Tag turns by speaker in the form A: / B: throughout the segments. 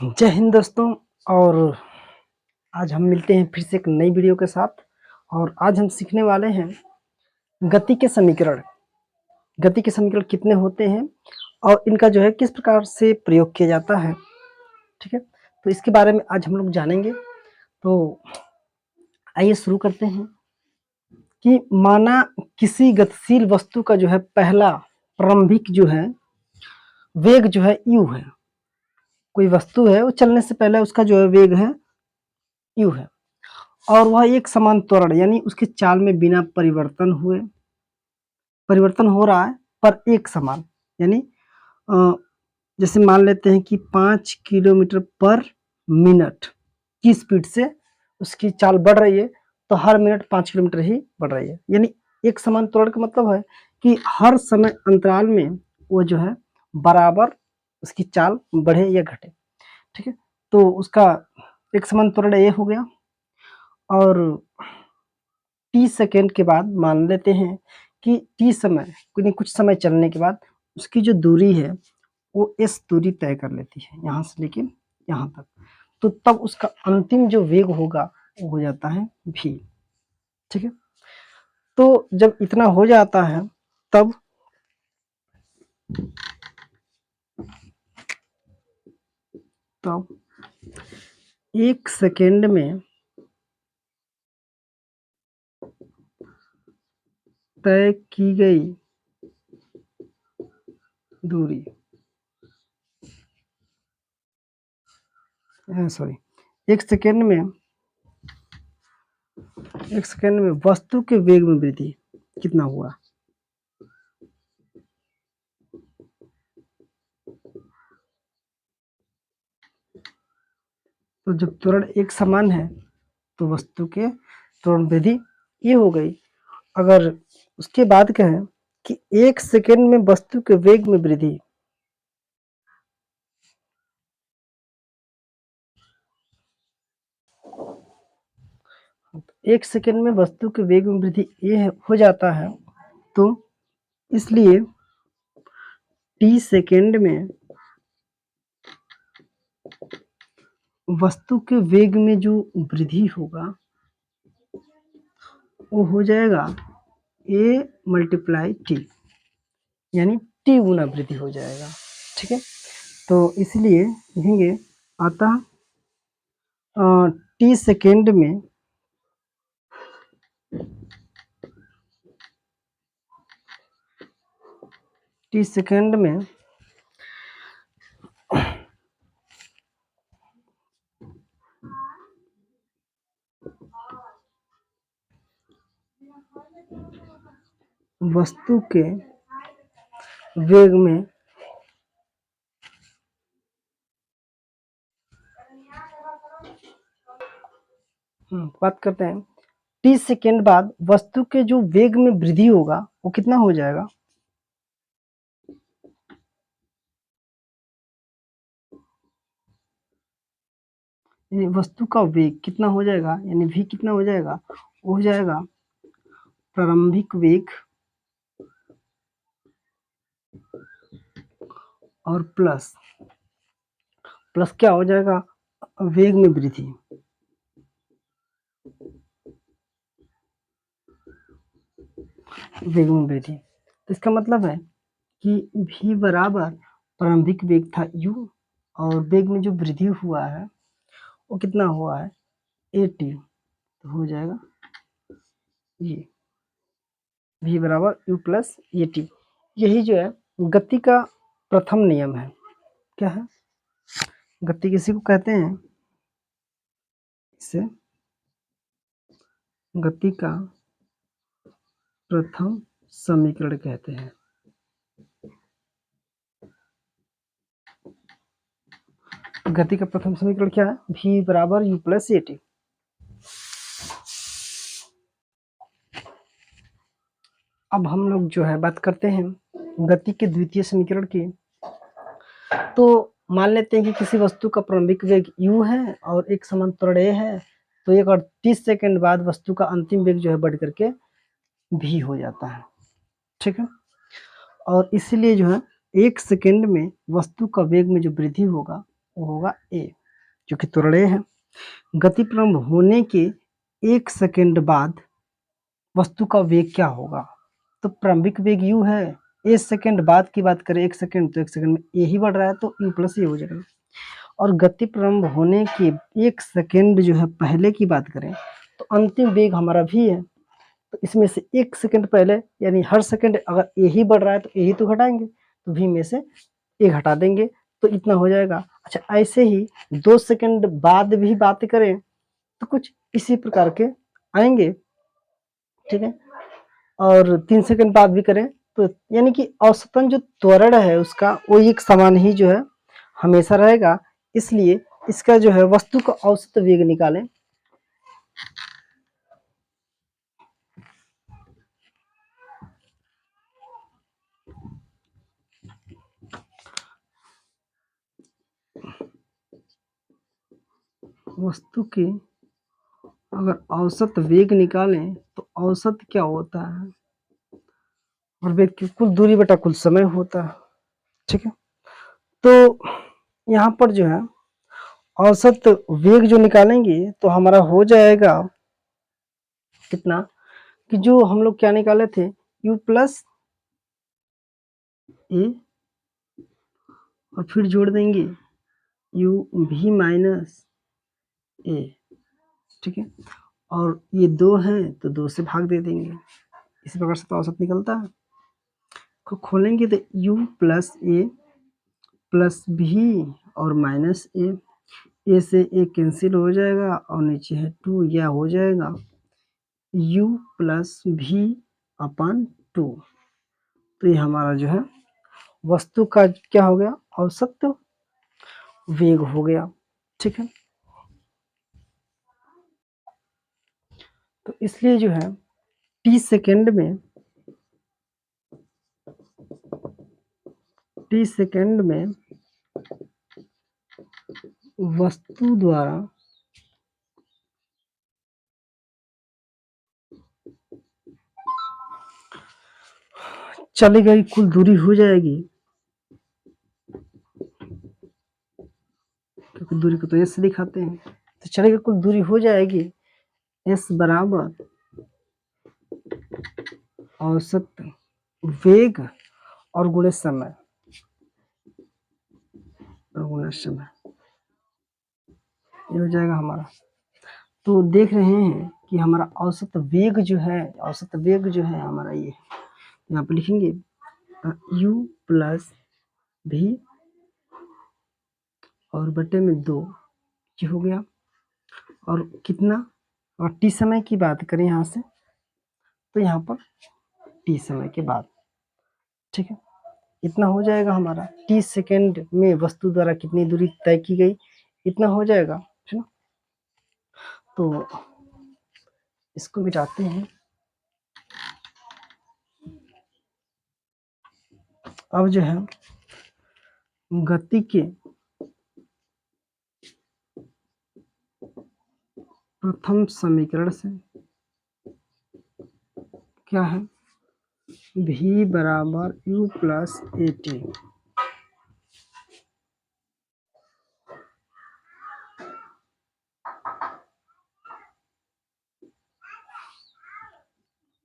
A: जय हिंद दोस्तों। और आज हम मिलते हैं फिर से एक नई वीडियो के साथ। और आज हम सीखने वाले हैं गति के समीकरण। गति के समीकरण कितने होते हैं और इनका जो है किस प्रकार से प्रयोग किया जाता है। ठीक है, तो इसके बारे में आज हम लोग जानेंगे। तो आइए शुरू करते हैं कि माना किसी गतिशील वस्तु का जो है पहला प्रारंभिक जो है वेग जो है u है। कोई वस्तु है, वो चलने से पहले उसका जो है वेग है u है और वह एक समान त्वरण यानी उसके चाल में बिना परिवर्तन हो रहा है पर एक समान, यानी जैसे मान लेते हैं कि 5 किलोमीटर पर मिनट की स्पीड से उसकी चाल बढ़ रही है, तो हर मिनट 5 किलोमीटर ही बढ़ रही है। यानी एक समान त्वरण का मतलब है कि हर समय अंतराल में वो जो है बराबर उसकी चाल बढ़े या घटे। ठीक है, तो उसका एक समान त्वरण ये हो गया। और टी सेकेंड के बाद मान लेते हैं कि टी समय कुछ समय चलने के बाद उसकी जो दूरी है वो एस दूरी तय कर लेती है यहाँ से लेके यहाँ तक, तो तब उसका अंतिम जो वेग होगा वो हो जाता है v। ठीक है, तो जब इतना हो जाता है तब एक सेकेंड में तय की गई दूरी एक सेकेंड में वस्तु के वेग में वृद्धि कितना हुआ। तो जब त्वरण एक समान है तो वस्तु के त्वरण वृद्धि ये हो गई। अगर उसके बाद कहें कि एक सेकेंड में वस्तु के वेग में वृद्धि, एक सेकेंड में वस्तु के वेग में वृद्धि ये हो जाता है, तो इसलिए टी सेकेंड में वस्तु के वेग में जो वृद्धि होगा वो हो जाएगा a मल्टीप्लाई टी, यानी टी गुना वृद्धि हो जाएगा। ठीक है, तो इसलिए लिखेंगे अतः टी सेकेंड में वस्तु के वेग में बात करते हैं, टी सेकेंड बाद वस्तु के जो वेग में वृद्धि होगा वो कितना हो जाएगा। यानी वस्तु का वेग कितना हो जाएगा, यानी v कितना हो जाएगा, वो हो जाएगा प्रारंभिक वेग और प्लस क्या हो जाएगा, वेग में वृद्धि। तो इसका मतलब है कि v बराबर प्रारंभिक वेग था u और वेग में जो वृद्धि हुआ है वो कितना हुआ है at, तो हो जाएगा ये v बराबर u प्लस at। यही जो है गति का प्रथम नियम है। क्या है, गति किसी को कहते हैं, इसे गति का प्रथम समीकरण कहते हैं। गति का प्रथम समीकरण क्या है, v बराबर u प्लस at। अब हम लोग जो है बात करते हैं गति के द्वितीय समीकरण की। तो मान लेते हैं कि किसी वस्तु का प्रारंभिक वेग u है और एक समान त्वरण a है, तो एक और 30 सेकंड बाद वस्तु का अंतिम वेग जो है बढ़ करके v हो जाता है। ठीक है, और इसीलिए जो है एक सेकंड में वस्तु का वेग में जो वृद्धि होगा वो होगा ए, क्योंकि त्वरण ए है। गति प्रारंभ होने के 1 सेकंड बाद वस्तु का वेग क्या होगा? तो प्रारंभिक वेग u है, 1 सेकंड बाद की बात करें 1 सेकंड, तो 1 सेकंड में a ही बढ़ रहा है तो u प्लस ए हो जाएगा। और गति प्रारंभ होने के 1 सेकंड जो है पहले की बात करें तो अंतिम वेग हमारा v है, तो इसमें से 1 सेकंड पहले यानी हर सेकंड अगर a ही बढ़ रहा है तो a ही तो घटाएंगे, तो v में से a घटा देंगे तो इतना हो जाएगा। अच्छा, ऐसे ही 2 सेकंड बाद भी बात करें तो कुछ इसी प्रकार के आएंगे, ठीक है। और 3 सेकंड बाद भी करें तो यानी कि औसतन जो त्वरण है उसका वो एक समान ही जो है हमेशा रहेगा। इसलिए इसका जो है वस्तु का औसत वेग निकालें। वस्तु के अगर औसत वेग निकालें तो औसत क्या होता है, और वेग की कुल दूरी बटा कुल समय होता है, ठीक है। तो यहाँ पर जो है औसत वेग जो निकालेंगे तो हमारा हो जाएगा कितना, कि जो हम लोग क्या निकाले थे u प्लस ए और फिर जोड़ देंगे u v माइनस ए, ठीक है। और ये 2 हैं तो 2 से भाग दे देंगे, इसी प्रकार से तो औसत निकलता है। को खोलेंगे तो u प्लस ए प्लस भी और माइनस ए से ए कैंसिल हो जाएगा और नीचे है 2, यह हो जाएगा u प्लस भी अपन 2। तो ये हमारा जो है वस्तु का क्या हो गया, औसत वेग हो गया, ठीक है। तो इसलिए जो है टी सेकंड में वस्तु द्वारा चली गई कुल दूरी हो जाएगी, क्योंकि दूरी को तो एस से दिखाते हैं, तो चली गई कुल दूरी हो जाएगी एस बराबर औसत वेग और गुणे समय, ये हो जाएगा हमारा। तो देख रहे हैं कि हमारा औसत वेग जो है हमारा ये यहाँ पे लिखेंगे u प्लस भी और बटे में 2, ये हो गया। और कितना, और टी समय की बात करें यहाँ से तो यहाँ पर टी समय के बाद, ठीक है, इतना हो जाएगा हमारा। टी सेकंड में वस्तु द्वारा कितनी दूरी तय की गई, इतना हो जाएगा, है ना। तो इसको मिटाते हैं। अब जो है गति के प्रथम समीकरण से क्या है, v बराबर u प्लस ए टी,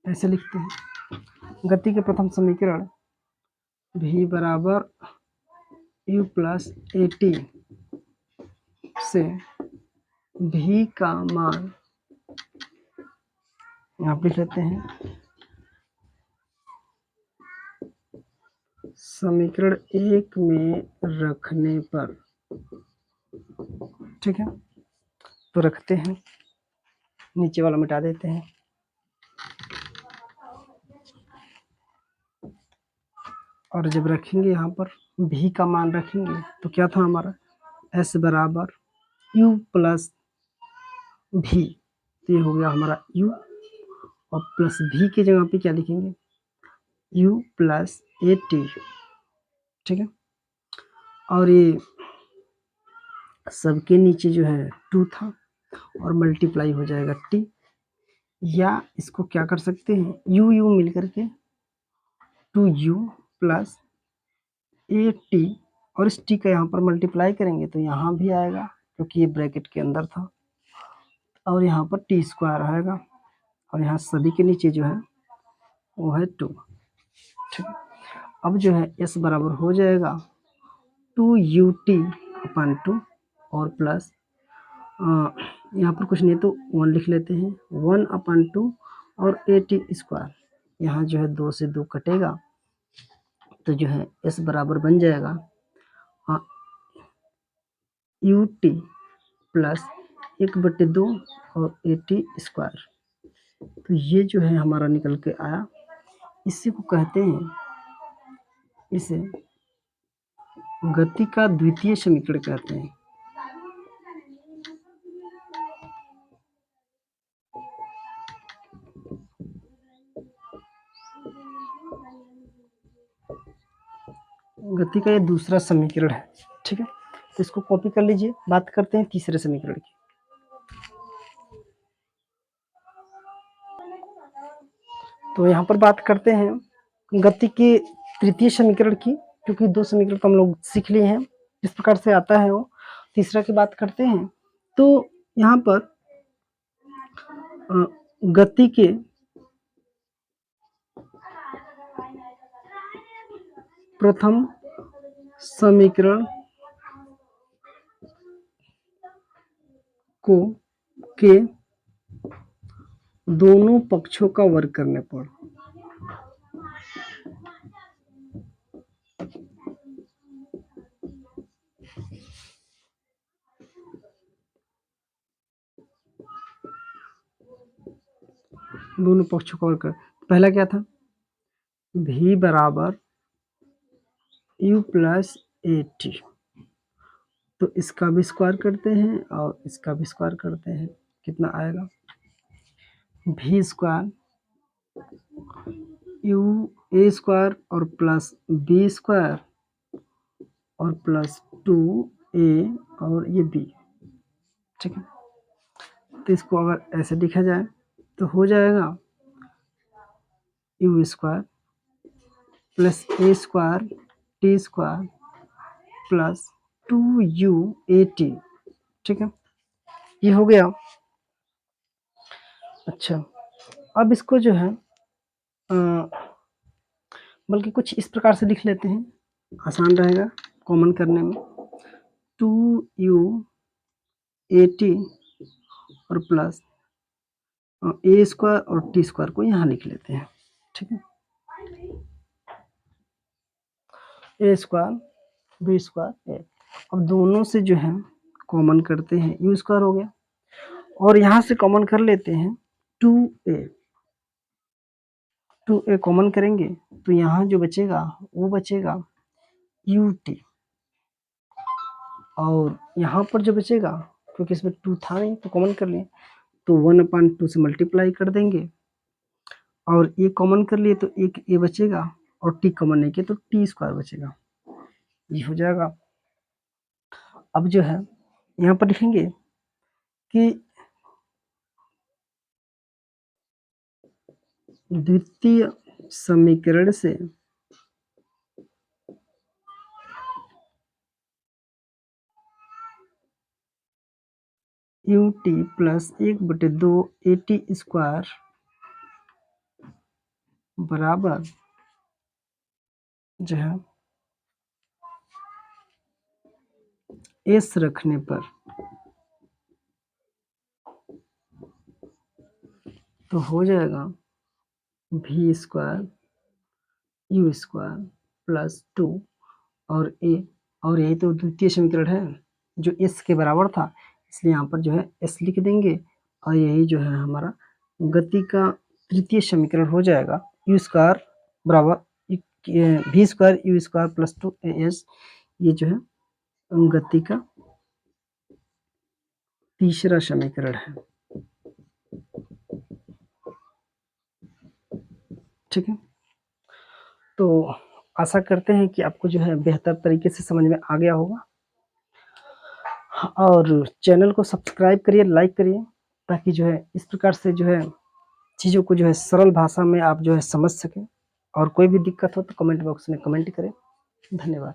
A: ऐसे लिखते हैं। गति के प्रथम समीकरण v बराबर u प्लस ए टी से v का मान यहाँ पे लिख लेते हैं, समीकरण 1 में रखने पर, ठीक है। तो रखते हैं, नीचे वाला मिटा देते हैं। और जब रखेंगे यहाँ पर v का मान रखेंगे तो क्या था हमारा s बराबर u प्लस भी, तो ये हो गया हमारा u, और प्लस भी की जगह पे क्या लिखेंगे u प्लस ए टी, ठीक है। और ये सबके नीचे जो है 2 था और मल्टीप्लाई हो जाएगा t, या इसको क्या कर सकते हैं u मिल करके 2u प्लस ए टी और इस टी का यहाँ पर मल्टीप्लाई करेंगे तो यहाँ भी आएगा क्योंकि ये ब्रैकेट के अंदर था, और यहाँ पर टी स्क्वायर आएगा, और यहाँ सभी के नीचे जो है वो है 2। ठीक है, अब जो है s बराबर हो जाएगा 2ut/2 और प्लस यहाँ पर कुछ नहीं तो 1 लिख लेते हैं, 1/2 और at²। यहाँ जो है 2 से 2 कटेगा तो जो है s बराबर बन जाएगा ut प्लस 1/2 और at²। तो ये जो है हमारा निकल के आया। इसी को कहते हैं, इसे गति का द्वितीय समीकरण कहते हैं। गति का ये दूसरा समीकरण है। ठीक है, तो इसको कॉपी कर लीजिए। बात करते हैं तीसरे समीकरण की। तो यहाँ पर बात करते हैं गति के तृतीय समीकरण की, क्योंकि 2 समीकरण तो हम लोग सीख लिए हैं किस प्रकार से आता है वो। तीसरा की बात करते हैं तो यहाँ पर गति के प्रथम समीकरण को के दोनों पक्षों का वर्ग करने पर दोनों पक्षों का वर्ग कर, पहला क्या था, v बराबर u प्लस ए टी, तो इसका भी स्क्वायर करते हैं और इसका भी स्क्वायर करते हैं, कितना आएगा, v square u a square और प्लस b स्क्वायर और प्लस 2a और ये b। ठीक है, तो इसको अगर ऐसे लिखा जाए तो हो जाएगा u square plus a square t square plus 2u/a/t। ठीक है, ये हो गया। अच्छा, अब इसको जो है बल्कि कुछ इस प्रकार से लिख लेते हैं, आसान रहेगा कॉमन करने में। 2u/a/t और प्लस a स्क्वायर और t स्क्वायर को यहाँ लिख लेते हैं। ठीक है, a square b square a, अब दोनों से जो है कॉमन करते हैं, u स्क्वायर हो गया, और यहाँ से कॉमन कर लेते हैं 2a कॉमन करेंगे तो यहाँ जो बचेगा वो बचेगा ut, और यहाँ पर जो बचेगा क्योंकि इसमें 2 था नहीं तो कॉमन कर लिए, तो 1/2 से मल्टीप्लाई कर देंगे, और ये कॉमन कर लिए तो एक a बचेगा, और t कॉमन नहीं किया तो t स्क्वायर बचेगा, ये हो जाएगा। अब जो है यहाँ पर लिखेंगे कि द्वितीय समीकरण से ut प्लस 1/2 at² बराबर जो है s रखने पर तो हो जाएगा v square u square plus 2 और a, और यही तो द्वितीय समीकरण है जो s के बराबर था, इसलिए यहाँ पर जो है s लिख देंगे, और यही जो है हमारा गति का तृतीय समीकरण हो जाएगा। u स्क्वायर बराबर v square u square plus 2as, ये जो है गति का तीसरा समीकरण है। ठीक है, तो आशा करते हैं कि आपको जो है बेहतर तरीके से समझ में आ गया होगा, और चैनल को सब्सक्राइब करिए, लाइक करिए, ताकि जो है इस प्रकार से जो है चीज़ों को जो है सरल भाषा में आप जो है समझ सकें। और कोई भी दिक्कत हो तो कमेंट बॉक्स में कमेंट करें। धन्यवाद।